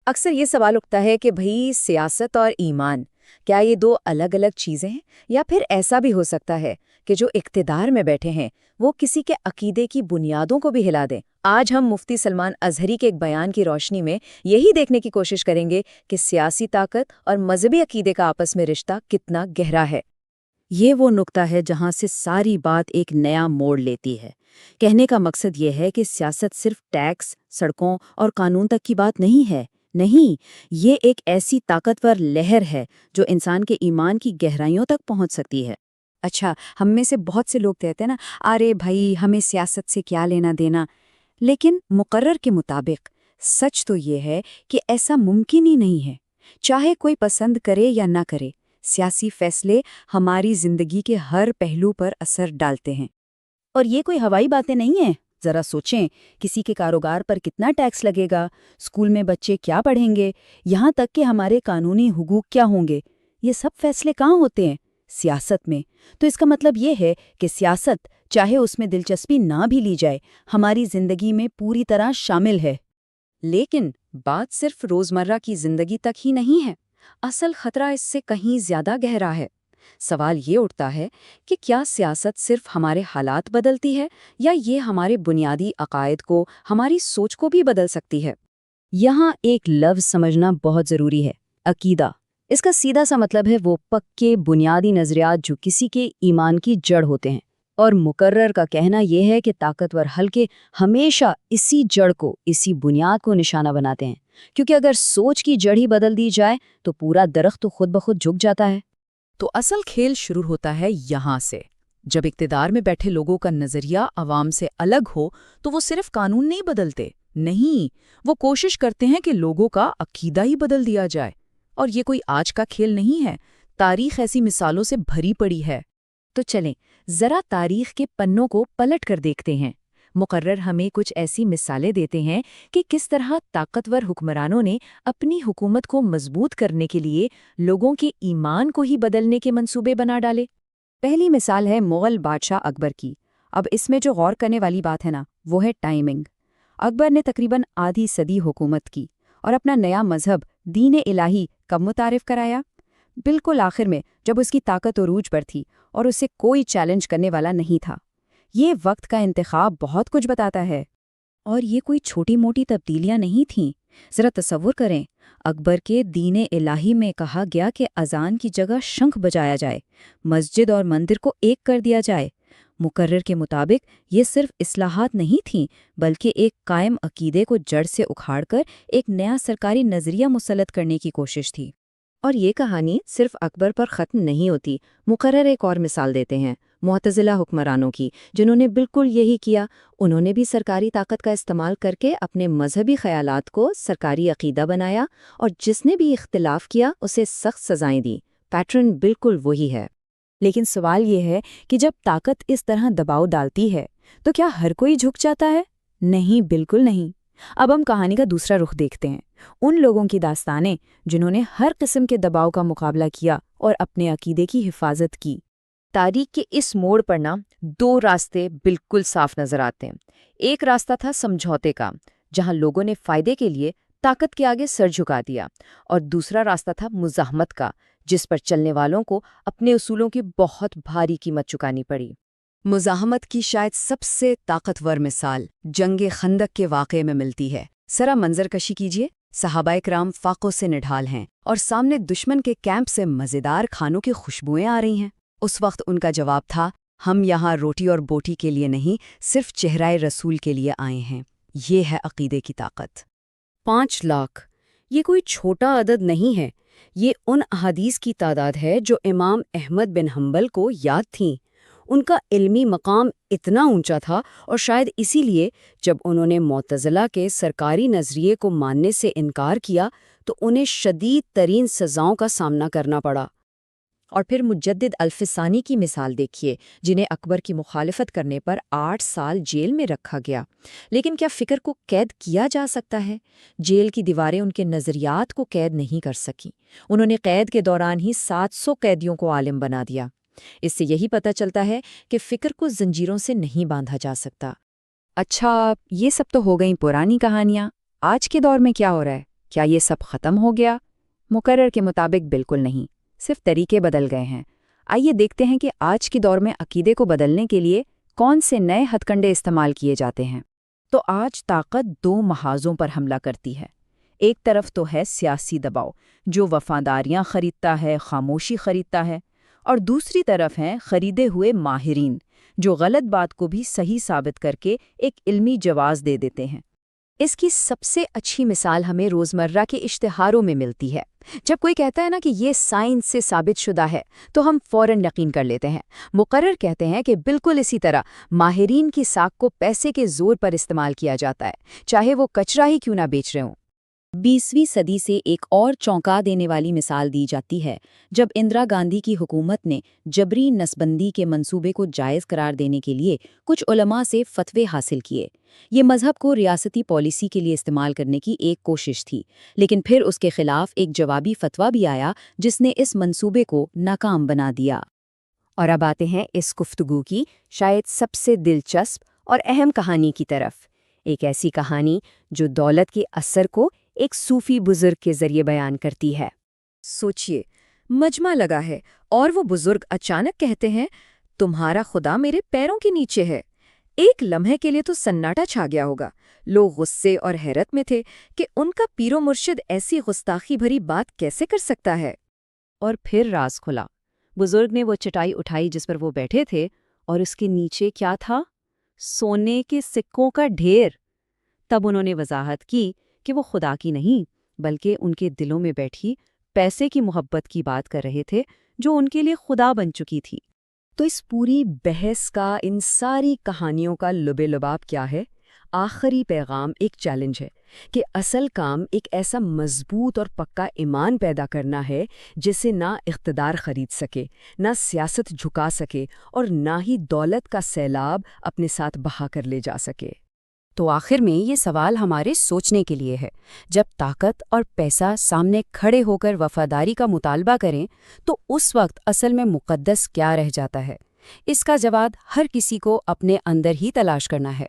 اکثر یہ سوال اٹھتا ہے کہ بھئی سیاست اور ایمان کیا یہ دو الگ الگ چیزیں ہیں، یا پھر ایسا بھی ہو سکتا ہے کہ جو اقتدار میں بیٹھے ہیں وہ کسی کے عقیدے کی بنیادوں کو بھی ہلا دیں۔ آج ہم مفتی سلمان ازہری کے ایک بیان کی روشنی میں یہی دیکھنے کی کوشش کریں گے کہ سیاسی طاقت اور مذہبی عقیدے کا آپس میں رشتہ کتنا گہرا ہے۔ یہ وہ نقطہ ہے جہاں سے ساری بات ایک نیا موڑ لیتی ہے۔ کہنے کا مقصد یہ ہے کہ سیاست صرف ٹیکس، سڑکوں اور قانون تک کی بات نہیں ہے۔ نہیں، یہ ایک ایسی طاقتور لہر ہے جو انسان کے ایمان کی گہرائیوں تک پہنچ سکتی ہے۔ اچھا، ہم میں سے بہت سے لوگ کہتے ہیں نا، ارے بھائی ہمیں سیاست سے کیا لینا دینا، لیکن مقرر کے مطابق سچ تو یہ ہے کہ ایسا ممکن ہی نہیں ہے۔ چاہے کوئی پسند کرے یا نہ کرے، سیاسی فیصلے ہماری زندگی کے ہر پہلو پر اثر ڈالتے ہیں۔ اور یہ کوئی ہوائی باتیں نہیں ہیں۔ ذرا سوچیں، کسی کے کاروبار پر کتنا ٹیکس لگے گا، اسکول میں بچے کیا پڑھیں گے، یہاں تک کہ ہمارے قانونی حقوق کیا ہوں گے، یہ سب فیصلے کہاں ہوتے ہیں؟ سیاست میں۔ تو اس کا مطلب یہ ہے کہ سیاست، چاہے اس میں دلچسپی نہ بھی لی جائے، ہماری زندگی میں پوری طرح شامل ہے۔ لیکن بات صرف روزمرہ کی زندگی تک ہی نہیں ہے، اصل خطرہ اس سے کہیں زیادہ گہرا ہے۔ سوال یہ اٹھتا ہے کہ کیا سیاست صرف ہمارے حالات بدلتی ہے، یا یہ ہمارے بنیادی عقائد کو، ہماری سوچ کو بھی بدل سکتی ہے؟ یہاں ایک لفظ سمجھنا بہت ضروری ہے، عقیدہ۔ اس کا سیدھا سا مطلب ہے وہ پکے بنیادی نظریات جو کسی کے ایمان کی جڑ ہوتے ہیں، اور مقرر کا کہنا یہ ہے کہ طاقتور حلقے ہمیشہ اسی جڑ کو، اسی بنیاد کو نشانہ بناتے ہیں، کیونکہ اگر سوچ کی جڑ ہی بدل دی جائے تو پورا درخت تو خود بخود جھک جاتا ہے۔ تو اصل کھیل شروع ہوتا ہے یہاں سے۔ جب اقتدار میں بیٹھے لوگوں کا نظریہ عوام سے الگ ہو تو وہ صرف قانون نہیں بدلتے، نہیں، وہ کوشش کرتے ہیں کہ لوگوں کا عقیدہ ہی بدل دیا جائے۔ اور یہ کوئی آج کا کھیل نہیں ہے، تاریخ ایسی مثالوں سے بھری پڑی ہے۔ تو چلیں ذرا تاریخ کے پنوں کو پلٹ کر دیکھتے ہیں۔ مقرر ہمیں کچھ ایسی مثالیں دیتے ہیں کہ کس طرح طاقتور حکمرانوں نے اپنی حکومت کو مضبوط کرنے کے لیے لوگوں کے ایمان کو ہی بدلنے کے منصوبے بنا ڈالے۔ پہلی مثال ہے مغل بادشاہ اکبر کی۔ اب اس میں جو غور کرنے والی بات ہے نا، وہ ہے ٹائمنگ۔ اکبر نے تقریباً آدھی صدی حکومت کی اور اپنا نیا مذہب دین الہی کب متعارف کرایا؟ بالکل آخر میں، جب اس کی طاقت عروج پر تھی اور اسے کوئی چیلنج کرنے والا نہیں تھا۔ یہ وقت کا انتخاب بہت کچھ بتاتا ہے۔ اور یہ کوئی چھوٹی موٹی تبدیلیاں نہیں تھیں۔ ذرا تصور کریں، اکبر کے دین الہی میں کہا گیا کہ اذان کی جگہ شنکھ بجایا جائے، مسجد اور مندر کو ایک کر دیا جائے۔ مقرر کے مطابق یہ صرف اصلاحات نہیں تھیں، بلکہ ایک قائم عقیدے کو جڑ سے اکھاڑ کر ایک نیا سرکاری نظریہ مسلط کرنے کی کوشش تھی۔ اور یہ کہانی صرف اکبر پر ختم نہیں ہوتی۔ مقرر ایک اور مثال دیتے ہیں معتزلہ حکمرانوں کی، جنہوں نے بالکل یہی کیا۔ انہوں نے بھی سرکاری طاقت کا استعمال کر کے اپنے مذہبی خیالات کو سرکاری عقیدہ بنایا، اور جس نے بھی اختلاف کیا اسے سخت سزائیں دیں۔ پیٹرن بالکل وہی ہے۔ لیکن سوال یہ ہے کہ جب طاقت اس طرح دباؤ ڈالتی ہے تو کیا ہر کوئی جھک جاتا ہے؟ نہیں، بالکل نہیں۔ اب ہم کہانی کا دوسرا رخ دیکھتے ہیں، ان لوگوں کی داستانیں جنہوں نے ہر قسم کے دباؤ کا مقابلہ کیا اور اپنے عقیدے کی حفاظت کی۔ تاریخ کے اس موڑ پر دو راستے بالکل صاف نظر آتے ہیں۔ ایک راستہ تھا سمجھوتے کا، جہاں لوگوں نے فائدے کے لیے طاقت کے آگے سر جھکا دیا، اور دوسرا راستہ تھا مزاحمت کا، جس پر چلنے والوں کو اپنے اصولوں کی بہت بھاری قیمت چکانی پڑی۔ مزاحمت کی شاید سب سے طاقتور مثال جنگ خندق کے واقعے میں ملتی ہے۔ ذرا منظر کشی کیجیے، صحابہ کرام فاقوں سے نڈھال ہیں اور سامنے دشمن کے کیمپ سے مزیدار کھانوں کی خوشبوئیں آ رہی ہیں۔ اس وقت ان کا جواب تھا، ہم یہاں روٹی اور بوٹی کے لیے نہیں، صرف چہرہ رسول کے لیے آئے ہیں۔ یہ ہے عقیدے کی طاقت۔ 5 لاکھ، یہ کوئی چھوٹا عدد نہیں ہے۔ یہ ان احادیث کی تعداد ہے جو امام احمد بن حنبل کو یاد تھیں۔ ان کا علمی مقام اتنا اونچا تھا، اور شاید اسی لیے جب انہوں نے معتزلہ کے سرکاری نظریے کو ماننے سے انکار کیا تو انہیں شدید ترین سزاؤں کا سامنا کرنا پڑا۔ اور پھر مجدد الفسانی کی مثال دیکھیے، جنہیں اکبر کی مخالفت کرنے پر 8 سال جیل میں رکھا گیا۔ لیکن کیا فکر کو قید کیا جا سکتا ہے؟ جیل کی دیواریں ان کے نظریات کو قید نہیں کر سکیں۔ انہوں نے قید کے دوران ہی 700 قیدیوں کو عالم بنا دیا۔ اس سے یہی پتہ چلتا ہے کہ فکر کو زنجیروں سے نہیں باندھا جا سکتا۔ اچھا، یہ سب تو ہو گئیں پرانی کہانیاں۔ آج کے دور میں کیا ہو رہا ہے؟ کیا یہ سب ختم ہو گیا؟ مقرر کے مطابق بالکل نہیں، صرف طریقے بدل گئے ہیں۔ آئیے دیکھتے ہیں کہ آج کے دور میں عقیدے کو بدلنے کے لیے کون سے نئے ہتھ کنڈے استعمال کیے جاتے ہیں۔ تو آج طاقت دو محاذوں پر حملہ کرتی ہے۔ ایک طرف تو ہے سیاسی دباؤ، جو وفاداریاں خریدتا ہے، خاموشی خریدتا ہے، اور دوسری طرف ہیں خریدے ہوئے ماہرین، جو غلط بات کو بھی صحیح ثابت کر کے ایک علمی جواز دے دیتے ہیں۔ اس کی سب سے اچھی مثال ہمیں روزمرہ کے اشتہاروں میں ملتی ہے۔ جب کوئی کہتا ہے نا کہ یہ سائنس سے ثابت شدہ ہے تو ہم فوراً یقین کر لیتے ہیں۔ مقرر کہتے ہیں کہ بالکل اسی طرح ماہرین کی ساکھ کو پیسے کے زور پر استعمال کیا جاتا ہے، چاہے وہ کچرا ہی کیوں نہ بیچ رہے ہوں۔ 20ویں صدی سے ایک اور چونکا دینے والی مثال دی جاتی ہے، جب اندرا گاندھی کی حکومت نے جبری نسبندی کے منصوبے کو جائز قرار دینے کے لیے کچھ علماء سے فتوے حاصل کیے۔ یہ مذہب کو ریاستی پالیسی کے لیے استعمال کرنے کی ایک کوشش تھی، لیکن پھر اس کے خلاف ایک جوابی فتویٰ بھی آیا جس نے اس منصوبے کو ناکام بنا دیا۔ اور اب آتے ہیں اس گفتگو کی شاید سب سے دلچسپ اور اہم کہانی کی طرف، ایک ایسی کہانی جو دولت کے اثر کو ایک صوفی بزرگ کے ذریعے بیان کرتی ہے۔ سوچئے، مجمع لگا ہے اور وہ بزرگ اچانک کہتے ہیں، تمہارا خدا میرے پیروں کے نیچے ہے۔ ایک لمحے کے لیے تو سناٹا چھا گیا ہوگا۔ لوگ غصے اور حیرت میں تھے کہ ان کا پیر و مرشد ایسی گستاخی بھری بات کیسے کر سکتا ہے۔ اور پھر راز کھلا۔ بزرگ نے وہ چٹائی اٹھائی جس پر وہ بیٹھے تھے، اور اس کے نیچے کیا تھا؟ سونے کے سکوں کا ڈھیر۔ تب انہوں نے وضاحت کی کہ وہ خدا کی نہیں، بلکہ ان کے دلوں میں بیٹھی پیسے کی محبت کی بات کر رہے تھے، جو ان کے لیے خدا بن چکی تھی۔ تو اس پوری بحث کا، ان ساری کہانیوں کا لب لباب کیا ہے؟ آخری پیغام ایک چیلنج ہے کہ اصل کام ایک ایسا مضبوط اور پکا ایمان پیدا کرنا ہے جسے نہ اقتدار خرید سکے، نہ سیاست جھکا سکے، اور نہ ہی دولت کا سیلاب اپنے ساتھ بہا کر لے جا سکے۔ تو آخر میں یہ سوال ہمارے سوچنے کے لیے ہے، جب طاقت اور پیسہ سامنے کھڑے ہو کر وفاداری کا مطالبہ کریں تو اس وقت اصل میں مقدس کیا رہ جاتا ہے؟ اس کا جواب ہر کسی کو اپنے اندر ہی تلاش کرنا ہے۔